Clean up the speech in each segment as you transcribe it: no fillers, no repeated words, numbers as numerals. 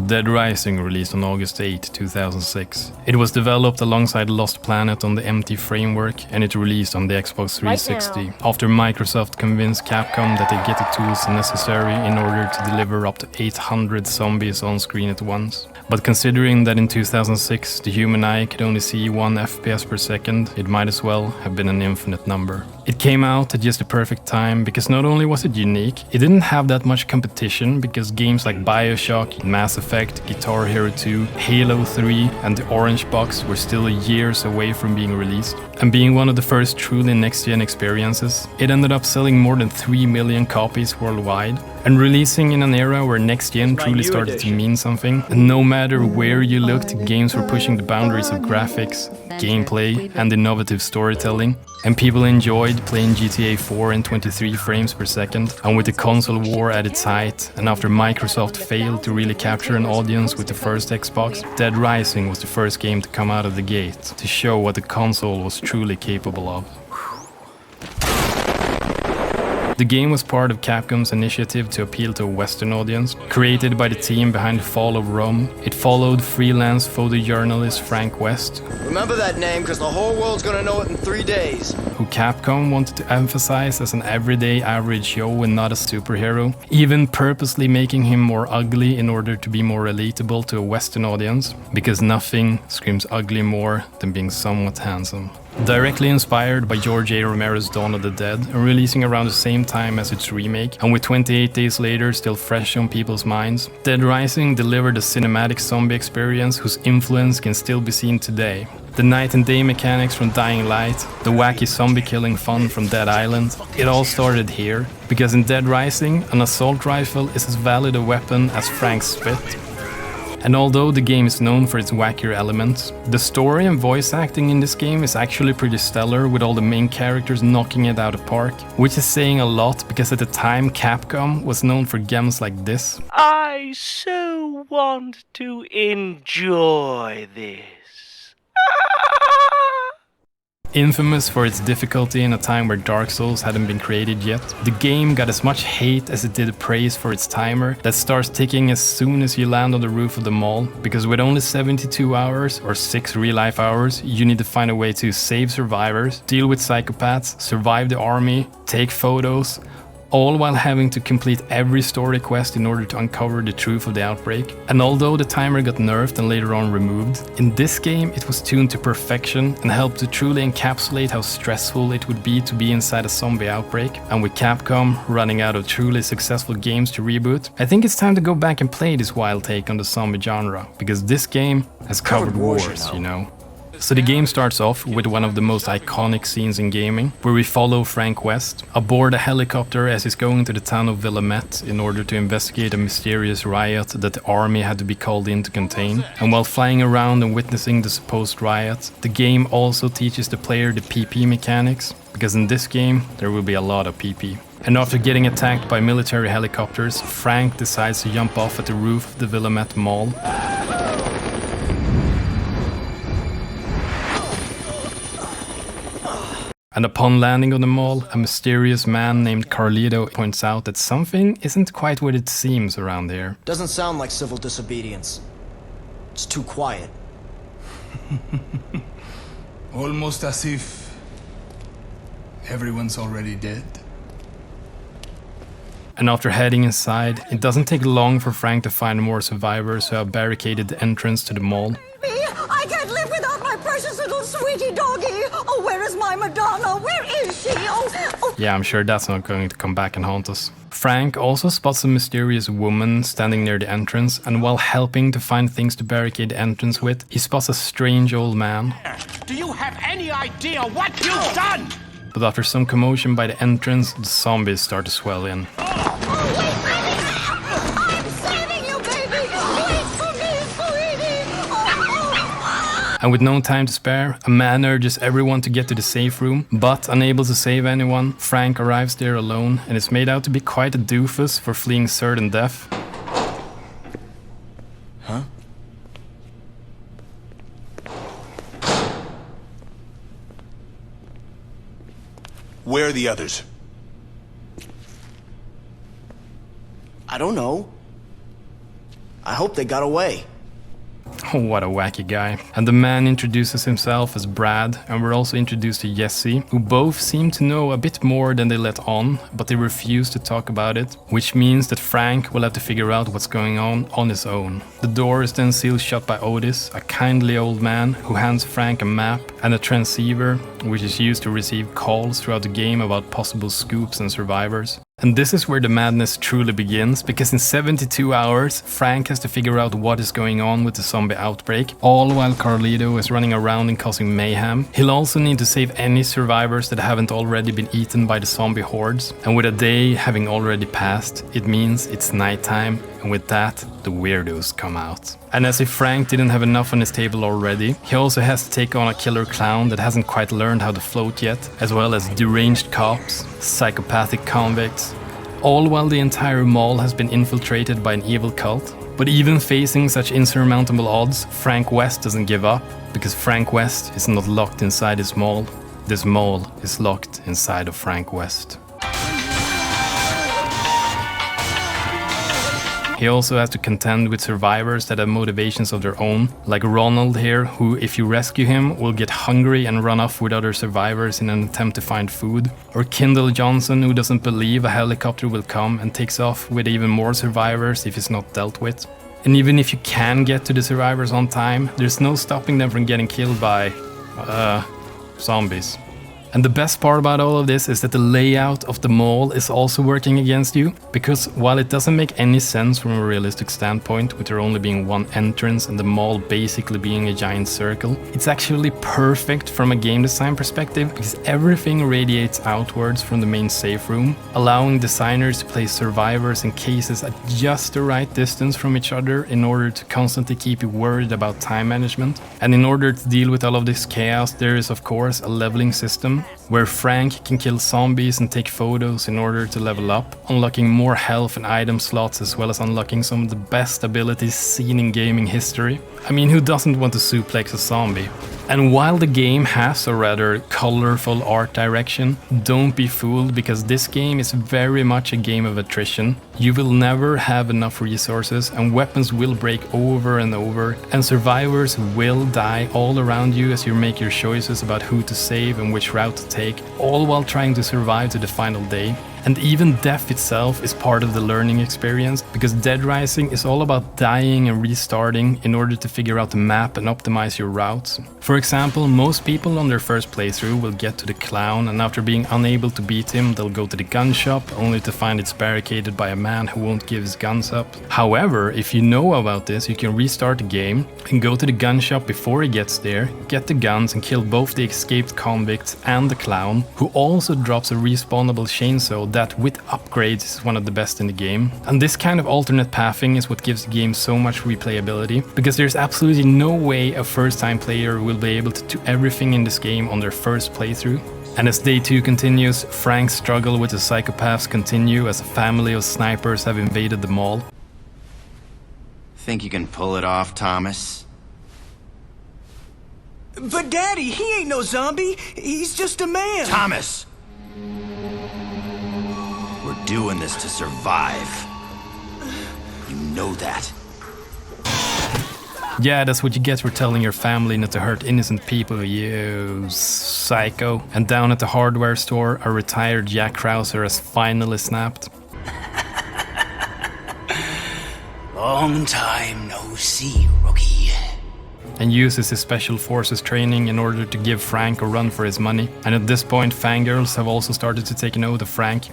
Dead Rising released on August 8, 2006. It was developed alongside Lost Planet on the MT framework, and it released on the Xbox 360, after Microsoft convinced Capcom that they get the tools necessary in order to deliver up to 800 zombies on screen at once. But considering that in 2006 the human eye could only see 1 FPS per second, it might as well have been an infinite number. It came out at just the perfect time because not only was it unique, it didn't have that much competition because games like BioShock, Mass Effect, Guitar Hero 2, Halo 3 and the Orange Box were still years away from being released. And being one of the first truly next-gen experiences, it ended up selling more than 3 million copies worldwide, and releasing in an era where next-gen truly started to mean something. And no matter where you looked, games were pushing the boundaries of graphics, gameplay and innovative storytelling, and people enjoyed playing GTA 4 in 23 frames per second. And with the console war at its height, and after Microsoft failed to really capture an audience with the first Xbox, Dead Rising was the first game to come out of the gate to show what the console was truly capable of. The game was part of Capcom's initiative to appeal to a Western audience. Created by the team behind Fall of Rome, it followed freelance photojournalist Frank West. Remember that name, because the whole world's gonna know it in 3 days. Who Capcom wanted to emphasize as an everyday average Joe and not a superhero, even purposely making him more ugly in order to be more relatable to a Western audience, because nothing screams ugly more than being somewhat handsome. Directly inspired by George A. Romero's Dawn of the Dead, and releasing around the same time as its remake, and with 28 days later still fresh on people's minds, Dead Rising delivered a cinematic zombie experience whose influence can still be seen today. The night and day mechanics from Dying Light, the wacky zombie killing fun from Dead Island, it all started here, because in Dead Rising, an assault rifle is as valid a weapon as Frank's spit. And although the game is known for its wackier elements, the story and voice acting in this game is actually pretty stellar, with all the main characters knocking it out of park, which is saying a lot because at the time Capcom was known for games like this. I so want to enjoy this. Infamous for its difficulty in a time where Dark Souls hadn't been created yet, the game got as much hate as it did praise for its timer that starts ticking as soon as you land on the roof of the mall, because with only 72 hours or 6 real-life hours, you need to find a way to save survivors, deal with psychopaths, survive the army, take photos, all while having to complete every story quest in order to uncover the truth of the outbreak. And although the timer got nerfed and later on removed, in this game it was tuned to perfection and helped to truly encapsulate how stressful it would be to be inside a zombie outbreak. And with Capcom running out of truly successful games to reboot, I think it's time to go back and play this wild take on the zombie genre, because this game has covered wars, you know. So the game starts off with one of the most iconic scenes in gaming, where we follow Frank West aboard a helicopter as he's going to the town of Willamete in order to investigate a mysterious riot that the army had to be called in to contain. And while flying around and witnessing the supposed riot, the game also teaches the player the PP mechanics, because in this game there will be a lot of PP. And after getting attacked by military helicopters, Frank decides to jump off at the roof of the Willamette Mall. And upon landing on the mall, a mysterious man named Carlito points out that something isn't quite what it seems around here. Doesn't sound like civil disobedience. It's too quiet. Almost as if everyone's already dead. And after heading inside, it doesn't take long for Frank to find more survivors who have barricaded the entrance to the mall. I can't live without my precious little sweetie doggy. Oh, where is my Madonna? Where is she? Oh. Yeah, I'm sure that's not going to come back and haunt us. Frank also spots a mysterious woman standing near the entrance, and while helping to find things to barricade the entrance with, he spots a strange old man. Do you have any idea what you've done? But after some commotion by the entrance, the zombies start to swell in. And with no time to spare, a man urges everyone to get to the safe room, but unable to save anyone, Frank arrives there alone and is made out to be quite a doofus for fleeing certain death. Huh? Where are the others? I don't know. I hope they got away. Oh, what a wacky guy. And the man introduces himself as Brad, and we're also introduced to Jesse, who both seem to know a bit more than they let on, but they refuse to talk about it, which means that Frank will have to figure out what's going on his own. The door is then sealed shut by Otis, a kindly old man who hands Frank a map and a transceiver, which is used to receive calls throughout the game about possible scoops and survivors. And this is where the madness truly begins, because in 72 hours, Frank has to figure out what is going on with the zombie outbreak, all while Carlito is running around and causing mayhem. He'll also need to save any survivors that haven't already been eaten by the zombie hordes, and with a day having already passed, it means it's nighttime, and with that, the weirdos come out. And as if Frank didn't have enough on his table already, he also has to take on a killer clown that hasn't quite learned how to float yet, as well as deranged cops, psychopathic convicts, all while the entire mall has been infiltrated by an evil cult. But even facing such insurmountable odds, Frank West doesn't give up, because Frank West is not locked inside his mall. This mall is locked inside of Frank West. He also has to contend with survivors that have motivations of their own, like Ronald here, who, if you rescue him, will get hungry and run off with other survivors in an attempt to find food, or Kendall Johnson, who doesn't believe a helicopter will come and takes off with even more survivors if it's not dealt with. And even if you can get to the survivors on time, there's no stopping them from getting killed by, zombies. And the best part about all of this is that the layout of the mall is also working against you, because while it doesn't make any sense from a realistic standpoint, with there only being one entrance and the mall basically being a giant circle, it's actually perfect from a game design perspective, because everything radiates outwards from the main safe room, allowing designers to place survivors and cases at just the right distance from each other in order to constantly keep you worried about time management. And in order to deal with all of this chaos, there is of course a leveling system, where Frank can kill zombies and take photos in order to level up, unlocking more health and item slots, as well as unlocking some of the best abilities seen in gaming history. I mean, who doesn't want to suplex a zombie? And while the game has a rather colorful art direction, don't be fooled, because this game is very much a game of attrition. You will never have enough resources, and weapons will break over and over, and survivors will die all around you as you make your choices about who to save and which route to take, all while trying to survive to the final day. And even death itself is part of the learning experience, because Dead Rising is all about dying and restarting in order to figure out the map and optimize your routes. For example, most people on their first playthrough will get to the clown, and after being unable to beat him, they'll go to the gun shop only to find it's barricaded by a man who won't give his guns up. However, if you know about this, you can restart the game and go to the gun shop before he gets there, get the guns and kill both the escaped convicts and the clown, who also drops a respawnable chainsaw that with upgrades is one of the best in the game. And this kind of alternate pathing is what gives the game so much replayability, because there's absolutely no way a first-time player will be able to do everything in this game on their first playthrough. And as day 2 continues, Frank's struggle with the psychopaths continue as a family of snipers have invaded the mall. Think you can pull it off, Thomas? But Daddy, he ain't no zombie. He's just a man. Thomas! We're doing this to survive. You know that. Yeah, that's what you get for telling your family not to hurt innocent people, you psycho. And down at the hardware store, a retired Jack Krauser has finally snapped. Long time no see, rookie. And uses his special forces training in order to give Frank a run for his money. And at this point, fangirls have also started to take note of Frank.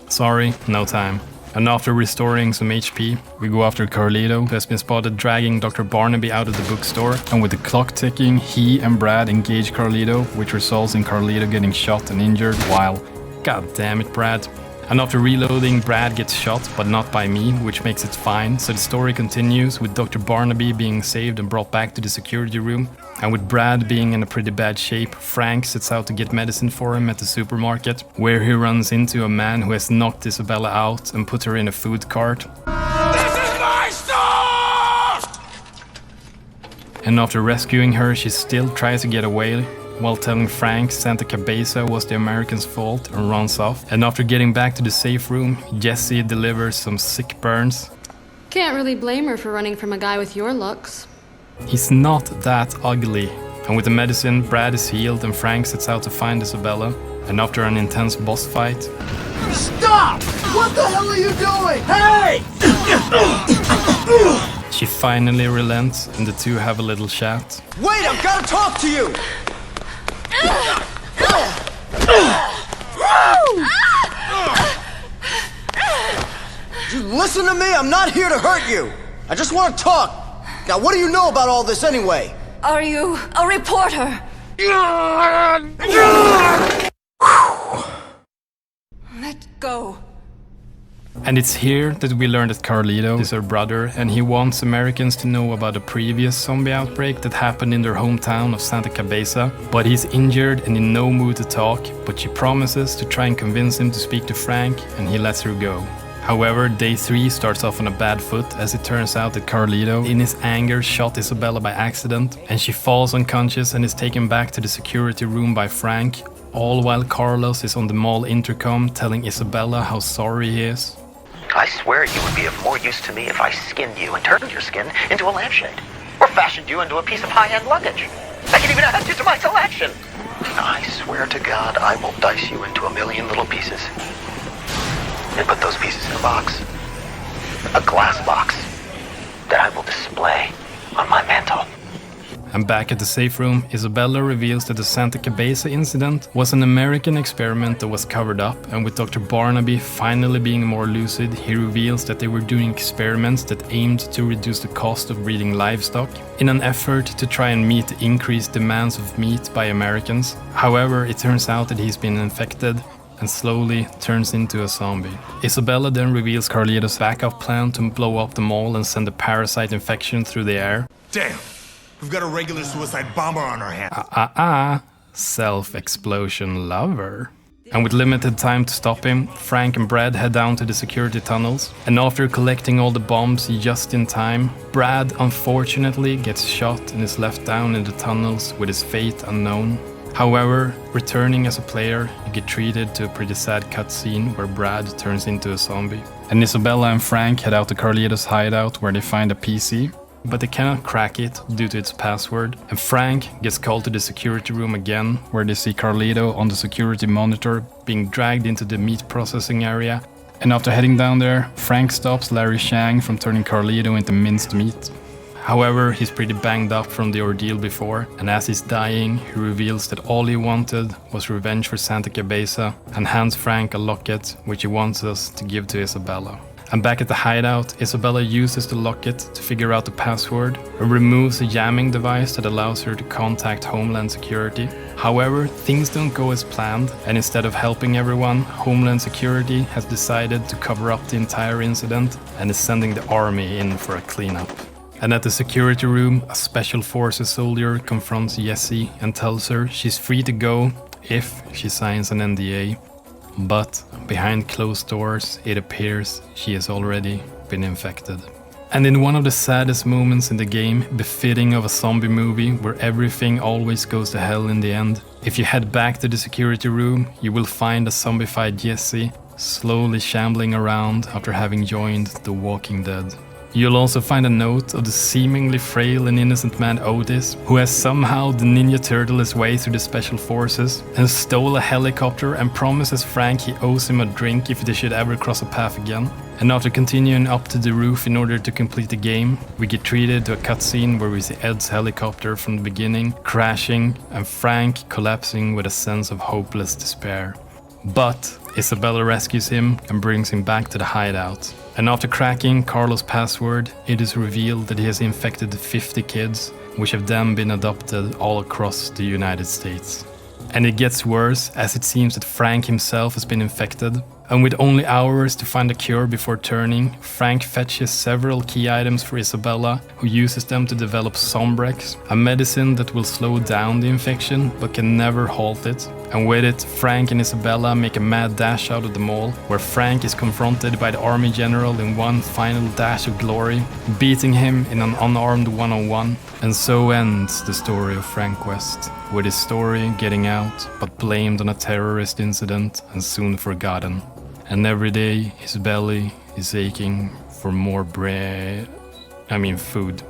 Sorry, no time. And after restoring some HP, we go after Carlito, who has been spotted dragging Dr. Barnaby out of the bookstore. And with the clock ticking, he and Brad engage Carlito, which results in Carlito getting shot and injured while... God damn it, Brad. And after reloading, Brad gets shot, but not by me, which makes it fine. So the story continues with Dr. Barnaby being saved and brought back to the security room. And with Brad being in a pretty bad shape, Frank sets out to get medicine for him at the supermarket, where he runs into a man who has knocked Isabella out and put her in a food cart. This is my store! And after rescuing her, she still tries to get away, while telling Frank Santa Cabeza was the Americans' fault, and runs off. And after getting back to the safe room, Jesse delivers some sick burns. Can't really blame her for running from a guy with your looks. He's not that ugly. And with the medicine, Brad is healed and Frank sets out to find Isabella. And after an intense boss fight... Stop! What the hell are you doing? Hey! She finally relents and the two have a little chat. Wait, I've got to talk to you! You listen to me? I'm not here to hurt you. I just want to talk. Now, what do you know about all this anyway? Are you a reporter? Let go. And it's here that we learn that Carlito is her brother and he wants Americans to know about a previous zombie outbreak that happened in their hometown of Santa Cabeza. But he's injured and in no mood to talk, but she promises to try and convince him to speak to Frank and he lets her go. However, day 3 starts off on a bad foot as it turns out that Carlito, in his anger, shot Isabella by accident and she falls unconscious and is taken back to the security room by Frank, all while Carlos is on the mall intercom telling Isabella how sorry he is. I swear you would be of more use to me if I skinned you and turned your skin into a lampshade. Or fashioned you into a piece of high-end luggage. I can even add you to my collection. I swear to God, I will dice you into a million little pieces. And put those pieces in a box. A glass box. That I will display on my mantle. And back at the safe room, Isabella reveals that the Santa Cabeza incident was an American experiment that was covered up, and with Dr. Barnaby finally being more lucid, he reveals that they were doing experiments that aimed to reduce the cost of breeding livestock in an effort to try and meet the increased demands of meat by Americans. However, it turns out that he's been infected and slowly turns into a zombie. Isabella then reveals Carlito's backup plan to blow up the mall and send a parasite infection through the air. Damn! We've got a regular suicide bomber on our hands. Self-explosion lover. And with limited time to stop him, Frank and Brad head down to the security tunnels. And after collecting all the bombs just in time, Brad unfortunately gets shot and is left down in the tunnels with his fate unknown. However, returning as a player, you get treated to a pretty sad cutscene where Brad turns into a zombie. And Isabella and Frank head out to Carlito's hideout where they find a PC, but they cannot crack it due to its password. And Frank gets called to the security room again, where they see Carlito on the security monitor being dragged into the meat processing area. And after heading down there, Frank stops Larry Shang from turning Carlito into minced meat. However, he's pretty banged up from the ordeal before, and as he's dying, he reveals that all he wanted was revenge for Santa Cabeza and hands Frank a locket which he wants us to give to Isabella. And back at the hideout, Isabella uses the locket to figure out the password and removes a jamming device that allows her to contact Homeland Security. However, things don't go as planned, and instead of helping everyone, Homeland Security has decided to cover up the entire incident and is sending the army in for a cleanup. And at the security room, a Special Forces soldier confronts Jessie and tells her she's free to go if she signs an NDA. But behind closed doors, it appears she has already been infected. And in one of the saddest moments in the game, befitting of a zombie movie where everything always goes to hell in the end, if you head back to the security room, you will find a zombified Jessie slowly shambling around after having joined The Walking Dead. You'll also find a note of the seemingly frail and innocent man Otis, who has somehow the Ninja Turtle his way through the Special Forces and stole a helicopter and promises Frank he owes him a drink if they should ever cross a path again. And after continuing up to the roof in order to complete the game, we get treated to a cutscene where we see Ed's helicopter from the beginning crashing and Frank collapsing with a sense of hopeless despair. But Isabella rescues him and brings him back to the hideout. And after cracking Carlos' password, it is revealed that he has infected 50 kids, which have then been adopted all across the United States. And it gets worse, as it seems that Frank himself has been infected. And with only hours to find a cure before turning, Frank fetches several key items for Isabella, who uses them to develop Sombrex, a medicine that will slow down the infection but can never halt it. And with it, Frank and Isabella make a mad dash out of the mall, where Frank is confronted by the army general in one final dash of glory, beating him in an unarmed one-on-one. And so ends the story of Frank West, with his story getting out, but blamed on a terrorist incident and soon forgotten. And every day his belly is aching for more food.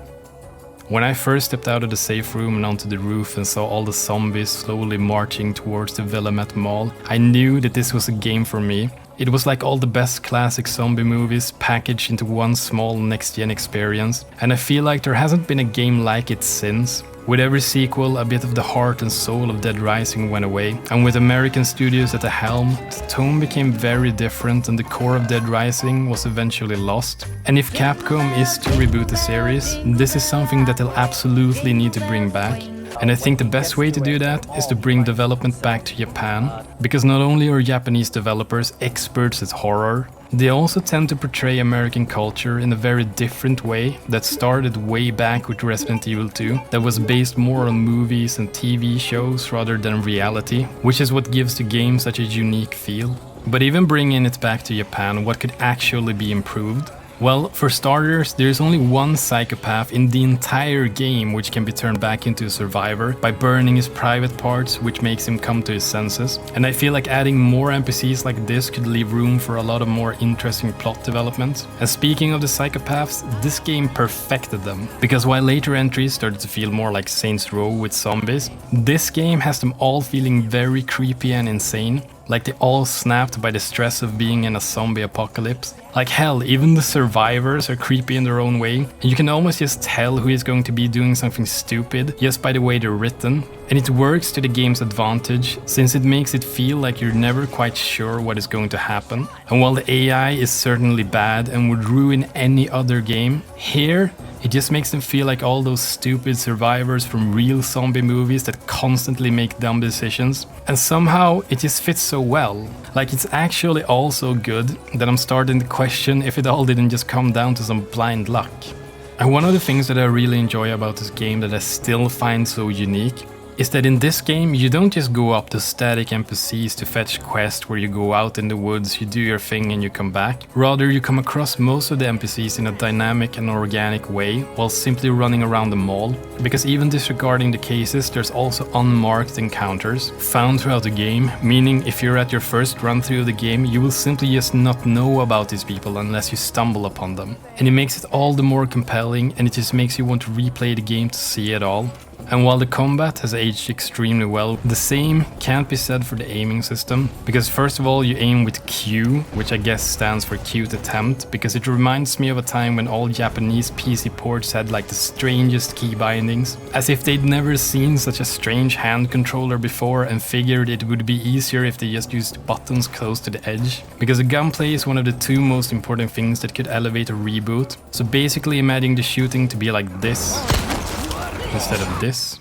When I first stepped out of the safe room and onto the roof and saw all the zombies slowly marching towards the Willamette Mall, I knew that this was a game for me. It was like all the best classic zombie movies packaged into one small next-gen experience, and I feel like there hasn't been a game like it since. With every sequel, a bit of the heart and soul of Dead Rising went away, and with American studios at the helm, the tone became very different and the core of Dead Rising was eventually lost. And if Capcom is to reboot the series, this is something that they'll absolutely need to bring back. And I think the best way to do that is to bring development back to Japan, because not only are Japanese developers experts at horror, they also tend to portray American culture in a very different way that started way back with Resident Evil 2, that was based more on movies and TV shows rather than reality, which is what gives the game such a unique feel. But even bringing it back to Japan, what could actually be improved? Well, for starters, there's only one psychopath in the entire game which can be turned back into a survivor by burning his private parts, which makes him come to his senses. And I feel like adding more NPCs like this could leave room for a lot of more interesting plot development. And speaking of the psychopaths, this game perfected them. Because while later entries started to feel more like Saints Row with zombies, this game has them all feeling very creepy and insane. Like they all snapped by the stress of being in a zombie apocalypse. Like hell, even the survivors are creepy in their own way, and you can almost just tell who is going to be doing something stupid just by the way they're written. And it works to the game's advantage, since it makes it feel like you're never quite sure what is going to happen. And while the AI is certainly bad and would ruin any other game, here it just makes them feel like all those stupid survivors from real zombie movies that constantly make dumb decisions. And somehow it just fits so well. Like it's actually all so good that I'm starting to question if it all didn't just come down to some blind luck. And one of the things that I really enjoy about this game that I still find so unique is that in this game you don't just go up to static NPCs to fetch quests where you go out in the woods, you do your thing and you come back. Rather, you come across most of the NPCs in a dynamic and organic way while simply running around the mall. Because even disregarding the cases, there's also unmarked encounters found throughout the game, meaning if you're at your first run through of the game, you will simply just not know about these people unless you stumble upon them. And it makes it all the more compelling, and it just makes you want to replay the game to see it all. And while the combat has aged extremely well, the same can't be said for the aiming system, because first of all you aim with Q, which I guess stands for cute attempt, because it reminds me of a time when all Japanese PC ports had like the strangest key bindings, as if they'd never seen such a strange hand controller before and figured it would be easier if they just used buttons close to the edge, because the gunplay is one of the two most important things that could elevate a reboot. So basically imagine the shooting to be like this instead of this.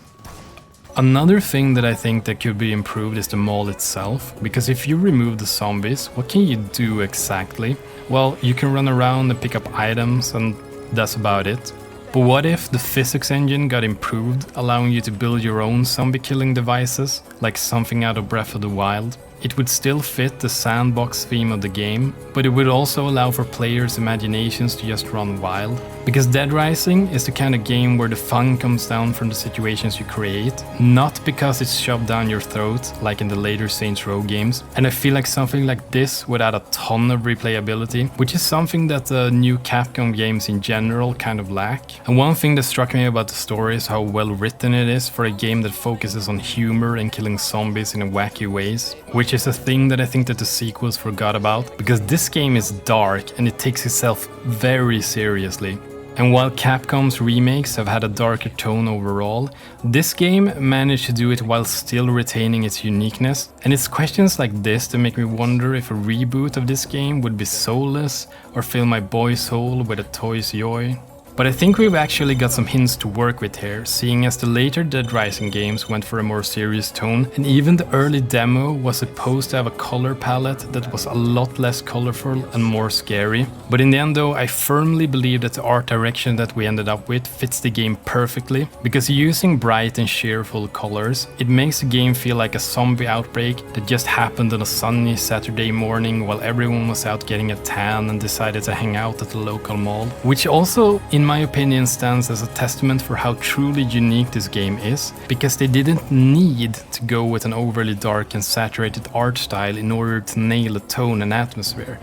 Another thing that I think that could be improved is the mall itself, because if you remove the zombies, what can you do exactly? Well, you can run around and pick up items, and that's about it. But what if the physics engine got improved, allowing you to build your own zombie killing devices, like something out of Breath of the Wild? It would still fit the sandbox theme of the game, but it would also allow for players' imaginations to just run wild. Because Dead Rising is the kind of game where the fun comes down from the situations you create, not because it's shoved down your throat like in the later Saints Row games. And I feel like something like this would add a ton of replayability, which is something that the new Capcom games in general kind of lack. And one thing that struck me about the story is how well written it is for a game that focuses on humor and killing zombies in wacky ways, which is a thing that I think that the sequels forgot about, because this game is dark and it takes itself very seriously. And while Capcom's remakes have had a darker tone overall, this game managed to do it while still retaining its uniqueness. And it's questions like this that make me wonder if a reboot of this game would be soulless or fill my boy's soul with a toy's joy. But I think we've actually got some hints to work with here, seeing as the later Dead Rising games went for a more serious tone, and even the early demo was supposed to have a color palette that was a lot less colorful and more scary. But in the end though, I firmly believe that the art direction that we ended up with fits the game perfectly, because using bright and cheerful colors, it makes the game feel like a zombie outbreak that just happened on a sunny Saturday morning while everyone was out getting a tan and decided to hang out at the local mall, which also, in my opinion, stands as a testament for how truly unique this game is, because they didn't need to go with an overly dark and saturated art style in order to nail a tone and atmosphere.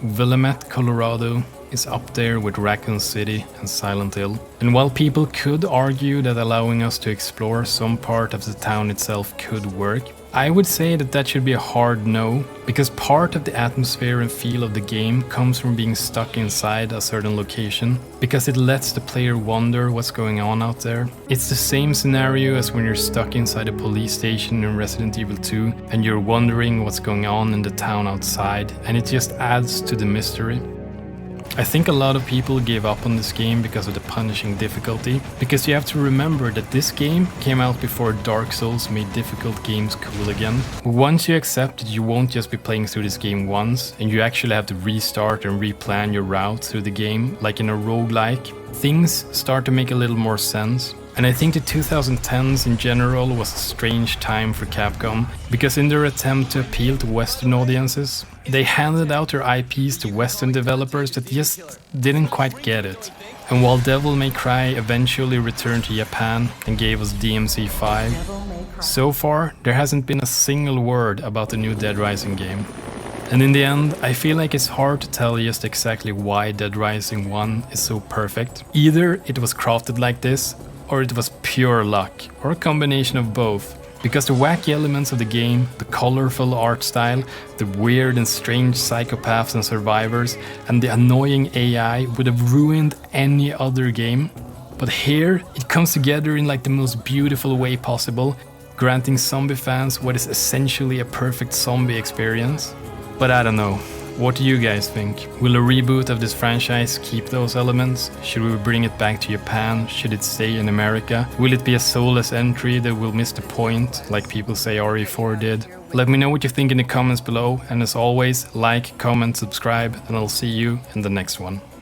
Willamette, Colorado, is up there with Raccoon City and Silent Hill. And while people could argue that allowing us to explore some part of the town itself could work, I would say that that should be a hard no, because part of the atmosphere and feel of the game comes from being stuck inside a certain location, because it lets the player wonder what's going on out there. It's the same scenario as when you're stuck inside a police station in Resident Evil 2 and you're wondering what's going on in the town outside, and it just adds to the mystery. I think a lot of people gave up on this game because of the punishing difficulty, because you have to remember that this game came out before Dark Souls made difficult games cool again. Once you accept that you won't just be playing through this game once, and you actually have to restart and replan your route through the game, like in a roguelike, things start to make a little more sense. And I think the 2010s in general was a strange time for Capcom, because in their attempt to appeal to Western audiences, they handed out their IPs to Western developers that just didn't quite get it. And while Devil May Cry eventually returned to Japan and gave us DMC5, so far there hasn't been a single word about the new Dead Rising game. And in the end, I feel like it's hard to tell just exactly why Dead Rising 1 is so perfect. Either it was crafted like this, or it was pure luck, or a combination of both. Because the wacky elements of the game, the colorful art style, the weird and strange psychopaths and survivors, and the annoying AI would have ruined any other game. But here, it comes together in like the most beautiful way possible, granting zombie fans what is essentially a perfect zombie experience. But I don't know. What do you guys think? Will a reboot of this franchise keep those elements? Should we bring it back to Japan? Should it stay in America? Will it be a soulless entry that will miss the point, like people say RE4 did? Let me know what you think in the comments below, and as always, like, comment, subscribe, and I'll see you in the next one.